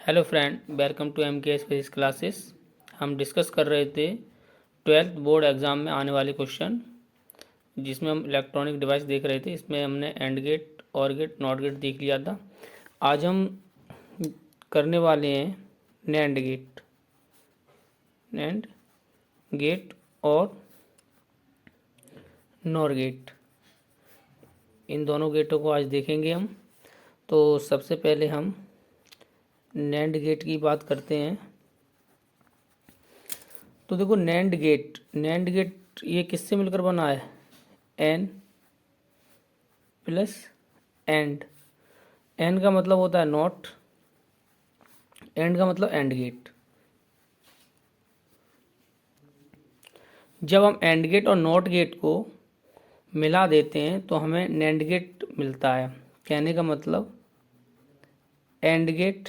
Hello friend, welcome to MKS physics classes. हम discuss कर रहे थे 12th बोर्ड एग्ज़ाम में आने वाले क्वेश्चन, जिसमें हम इलेक्ट्रॉनिक डिवाइस देख रहे थे। इसमें हमने एंड गेट, और गेट, नॉट गेट देख लिया था। आज हम करने वाले हैं नैंड गेट और नॉर गेट। इन दोनों गेटों को आज देखेंगे हम। तो सबसे पहले हम नैंड गेट की बात करते हैं। तो देखो, नैंड गेट ये किससे मिलकर बना है? N plus and. एन का मतलब होता है नॉट, एंड का मतलब एंड गेट। जब हम एंड गेट और नॉट गेट को मिला देते हैं तो हमें नैंड गेट मिलता है। कहने का मतलब and gate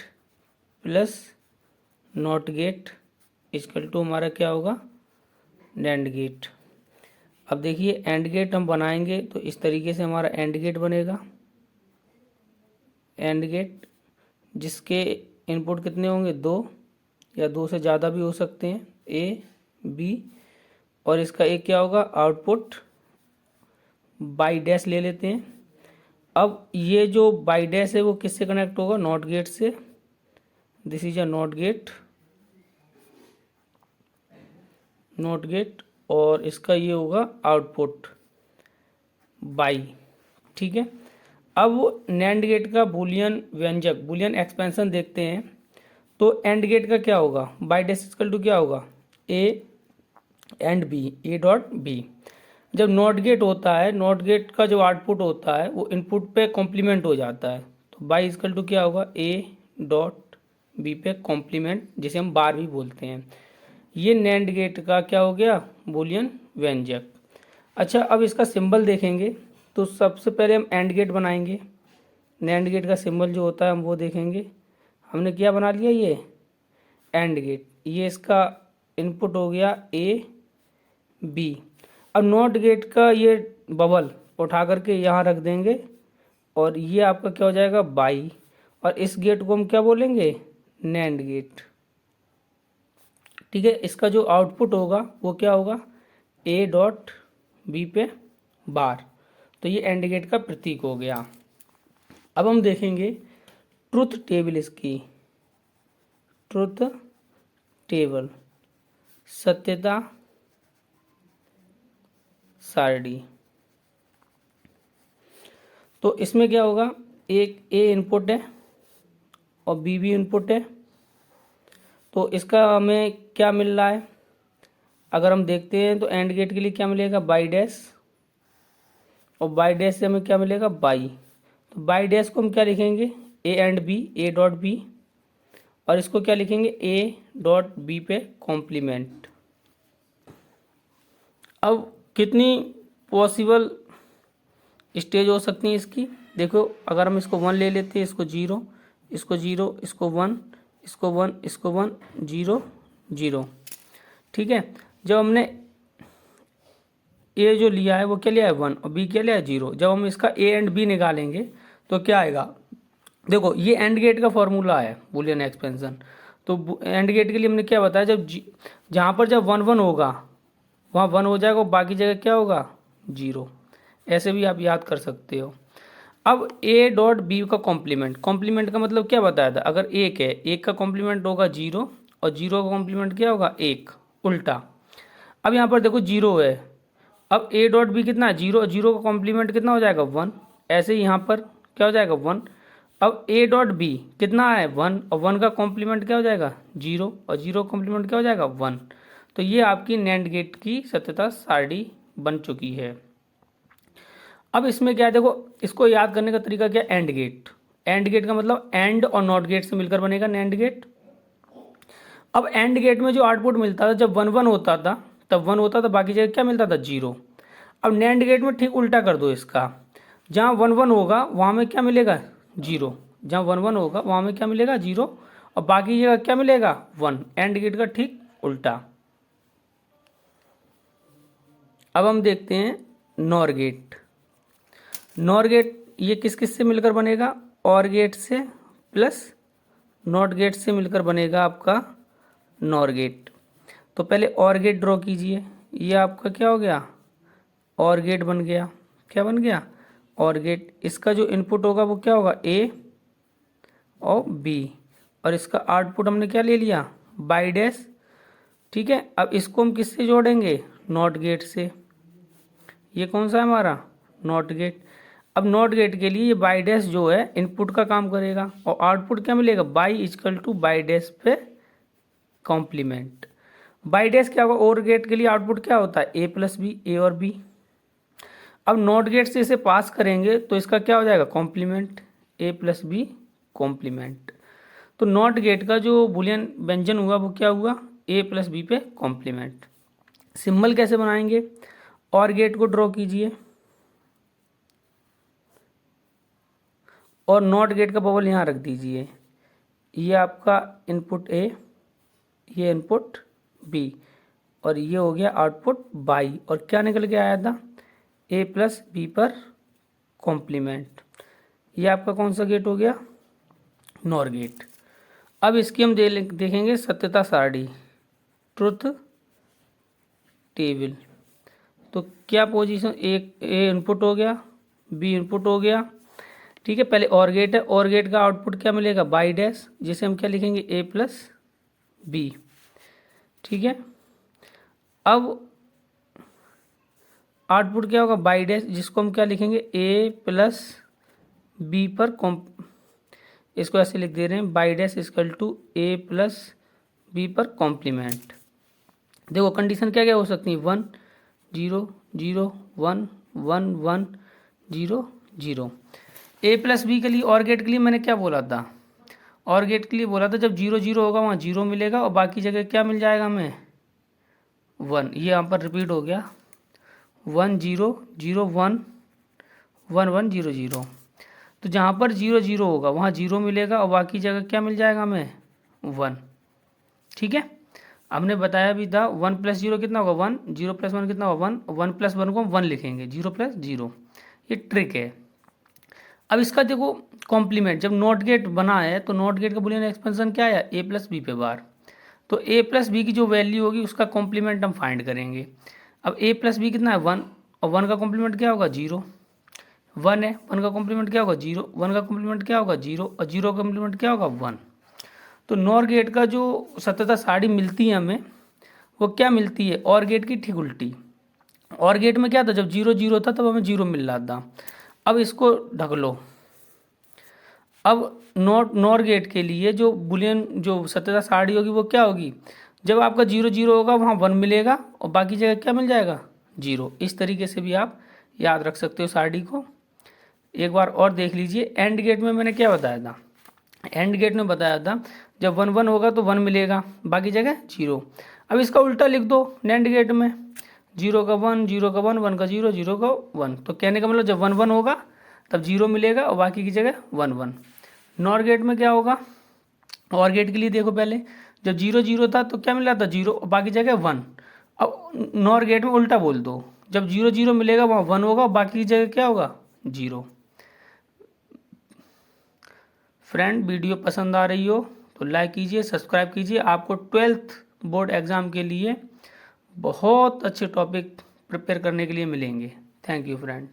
plus not gate equal to हमारा क्या होगा? Nand gate. अब देखिए, एंड गेट हम बनाएंगे तो इस तरीके से हमारा एंड गेट बनेगा। एंड गेट जिसके इनपुट कितने होंगे? 2 या 2 से ज़्यादा भी हो सकते हैं, ए बी। और इसका एक क्या होगा? आउटपुट बाई डैश ले लेते हैं। अब ये जो बाई डैश है वो किससे कनेक्ट होगा? नॉट गेट से। This is a not gate और इसका ये होगा आउटपुट बाई। ठीक है। अब नैंड गेट का बूलियन व्यंजक, बूलियन एक्सपेंशन देखते हैं। तो एंड गेट का क्या होगा? बाई डैश इक्वल टू क्या होगा? A and B, A dot B. जब नॉट गेट होता है, नॉट गेट का जो आउटपुट होता है वो इनपुट पे कॉम्प्लीमेंट हो जाता है। तो बाई इक्वल टू क्या होगा? ए डॉट बी पे कॉम्प्लीमेंट, जिसे हम बार भी बोलते हैं। ये नैंड गेट का क्या हो गया? बूलियन व्यंजक। अच्छा, अब इसका सिंबल देखेंगे तो सबसे पहले हम एंड गेट बनाएंगे। नैंड गेट का सिंबल जो होता है हम वो देखेंगे। हमने क्या बना लिया? ये एंड गेट। ये इसका इनपुट हो गया ए बी। अब नॉट गेट का ये बबल उठा करके यहाँ रख देंगे और ये आपका क्या हो जाएगा? बाई। और इस गेट को हम क्या बोलेंगे? Nand gate. ठीक है। इसका जो आउटपुट होगा वो क्या होगा? ए डॉट बी पे बार। तो ये एंड गेट का प्रतीक हो गया। अब हम देखेंगे ट्रुथ टेबल। इसकी ट्रुथ टेबल, सत्यता सारणी। तो इसमें क्या होगा? एक ए इनपुट है और बी भी इनपुट है। तो इसका हमें क्या मिल रहा है? अगर हम देखते हैं तो एंड गेट के लिए क्या मिलेगा? By dash. और बाई डैश से हमें क्या मिलेगा? बाई। तो बाई डैश को हम क्या लिखेंगे? A and B, A dot B. और इसको क्या लिखेंगे? ए डॉट बी पे कॉम्प्लीमेंट। अब कितनी पॉसिबल स्टेज हो सकती है इसकी? देखो, अगर हम इसको 1 ले लेते हैं, इसको 0, इसको 0, इसको 1, इसको 1, इसको 1, 0, 0। ठीक है। जब हमने ए जो लिया है वो क्या लिया है? 1, और बी क्या लिया है? 0। जब हम इसका ए एंड बी निकालेंगे तो क्या आएगा? देखो, ये एंड गेट का फॉर्मूला है, बूलियन एक्सपेंशन। तो एंड गेट के लिए हमने क्या बताया? जहाँ पर जब 1 1 होगा वहाँ 1 हो जाएगा और बाकी जगह क्या होगा? 0। ऐसे भी आप याद कर सकते हो। अब ए डॉट बी का कॉम्प्लीमेंट का मतलब क्या बताया था? अगर 1 है, 1 का कॉम्प्लीमेंट होगा 0 और 0 का कॉम्प्लीमेंट क्या होगा? 1, उल्टा। अब यहाँ पर देखो 0 है। अब ए डॉट बी कितना है? 0। 0 का कॉम्प्लीमेंट कितना हो जाएगा? 1। ऐसे ही यहाँ पर क्या हो जाएगा? 1। अब ए डॉट बी कितना है? 1, और 1 का कॉम्प्लीमेंट क्या हो जाएगा? 0, और 0 का कॉम्प्लीमेंट क्या हो जाएगा? 1। तो ये आपकी नैंड गेट की सत्यता सारणी बन चुकी है। अब इसमें क्या है? देखो, इसको याद करने का तरीका क्या? And gate. एंड गेट का मतलब एंड और नॉट गेट से मिलकर बनेगा नैंड गेट। अब एंड गेट में जो आउटपुट मिलता था, जब 1 1 होता था तब 1 होता था, बाकी जगह क्या मिलता था? 0। अब नैंड गेट में ठीक उल्टा कर दो इसका। जहाँ 1 1 होगा वहाँ में क्या मिलेगा? 0। जहाँ 1 1 होगा वहाँ में क्या मिलेगा? 0। और बाकी जगह क्या मिलेगा? 1। एंड गेट का ठीक उल्टा। अब हम देखते हैं नॉर गेट। नॉर गेट ये किस किस से मिलकर बनेगा? और गेट से प्लस नॉट गेट से मिलकर बनेगा आपका नॉर गेट। तो पहले और गेट ड्रॉ कीजिए। ये आपका क्या हो गया, और गेट बन गया। क्या बन गया, और गेट। इसका जो इनपुट होगा वो क्या होगा, ए और बी, और इसका आउटपुट हमने क्या ले लिया, बाई डैश। ठीक है, अब इसको हम किससे जोड़ेंगे, नॉट गेट से। ये कौन सा है हमारा, नॉट गेट। अब नॉट गेट के लिए ये बाई डैश जो है इनपुट का काम करेगा, और आउटपुट क्या मिलेगा, Y equal to Y dash पे कॉम्प्लीमेंट। बाई डैश क्या होगा, और गेट के लिए आउटपुट क्या होता है, ए प्लस बी, ए और बी। अब नॉट गेट से इसे पास करेंगे तो इसका क्या हो जाएगा, कॉम्प्लीमेंट, ए प्लस बी कॉम्प्लीमेंट। तो नॉट गेट का जो बुलियन व्यंजन हुआ वो क्या हुआ, ए प्लस बी पे कॉम्प्लीमेंट। सिंबल कैसे बनाएंगे, और गेट को ड्रॉ कीजिए, और नॉट गेट का बबल यहाँ रख दीजिए। ये आपका इनपुट ए, ये इनपुट बी, और ये हो गया आउटपुट बाई, और क्या निकल के आया था, ए प्लस बी पर कॉम्प्लीमेंट। ये आपका कौन सा गेट हो गया, नॉर गेट। अब इसकी हम देखेंगे सत्यता सारणी, ट्रुथ टेबल। तो क्या पोजीशन, ए इनपुट हो गया, बी इनपुट हो गया। ठीक है, पहले और गेट है, और गेट का आउटपुट क्या मिलेगा, बाई डैश, जिसे हम क्या लिखेंगे, ए प्लस बी। ठीक है, अब आउटपुट क्या होगा, बाई डैश, जिसको हम क्या लिखेंगे, ए प्लस बी पर इसको ऐसे लिख दे रहे हैं, Y dash equal to A plus B पर कॉम्प्लीमेंट। देखो कंडीशन क्या क्या हो सकती है, 1 0 0 1 1 1 0 0। ए प्लस बी के लिए, और गेट के लिए मैंने क्या बोला था, और गेट के लिए बोला था जब 0 0 होगा वहाँ 0 मिलेगा, और बाकी जगह क्या मिल जाएगा हमें, 1। ये यहाँ पर रिपीट हो गया, 1 0 0 1 1 1 0 0। तो जहाँ पर 0 0 होगा वहाँ 0 मिलेगा, और बाकी जगह क्या मिल जाएगा हमें, 1। ठीक है, हमने बताया भी था 1 प्लस 0 कितना होगा, 1, 0 प्लस 1 कितना होगा, 1, 1 प्लस 1 को हम 1 लिखेंगे, 0 प्लस 0। ये ट्रिक है। अब इसका देखो कॉम्प्लीमेंट, जब नॉट गेट बना है तो नॉट गेट का बुलियन एक्सपेंशन क्या है, ए प्लस बी पे बार। तो ए प्लस बी की जो वैल्यू होगी उसका कॉम्प्लीमेंट हम फाइंड करेंगे। अब ए प्लस बी कितना है, 1, और 1 का कॉम्प्लीमेंट क्या होगा, 0। 1 है, 1 का कॉम्प्लीमेंट क्या होगा, 0, 1 का कॉम्प्लीमेंट क्या होगा, 0, और 0 का कॉम्प्लीमेंट क्या होगा, 1। तो नॉर गेट का जो सत्यता सारणी मिलती है हमें, वो क्या मिलती है, और गेट की ठीक उल्टी। और गेट में क्या था, जब 0 0 था तब हमें 0 मिल रहा था। अब इसको ढक लो। अब नॉर गेट के लिए जो बुलियन जो सत्यता सारणी होगी वो क्या होगी, जब आपका 0 0 होगा वहाँ 1 मिलेगा, और बाकी जगह क्या मिल जाएगा, 0। इस तरीके से भी आप याद रख सकते हो सारणी को। एक बार और देख लीजिए, एंड गेट में मैंने क्या बताया था, एंड गेट में बताया था जब 1 1 होगा तो 1 मिलेगा, बाकी जगह 0। अब इसका उल्टा लिख दो नैंड गेट में, 0 का 1, 0 का 1, 1 का 0, 0 का 1। तो कहने का मतलब जब 1 1 होगा तब 0 मिलेगा, और बाकी की जगह 1 1। नॉर गेट में क्या होगा, और गेट के लिए देखो पहले, जब 0 0 था तो क्या मिला था, 0, और बाकी जगह 1। अब नॉर गेट में उल्टा बोल दो, जब 0 0 मिलेगा वहाँ 1 होगा, और बाकी की जगह क्या होगा, 0। फ्रेंड वीडियो पसंद आ रही हो तो लाइक कीजिए, सब्सक्राइब कीजिए। आपको 12th बोर्ड एग्ज़ाम के लिए बहुत अच्छे टॉपिक प्रिपेयर करने के लिए मिलेंगे। Thank you friend.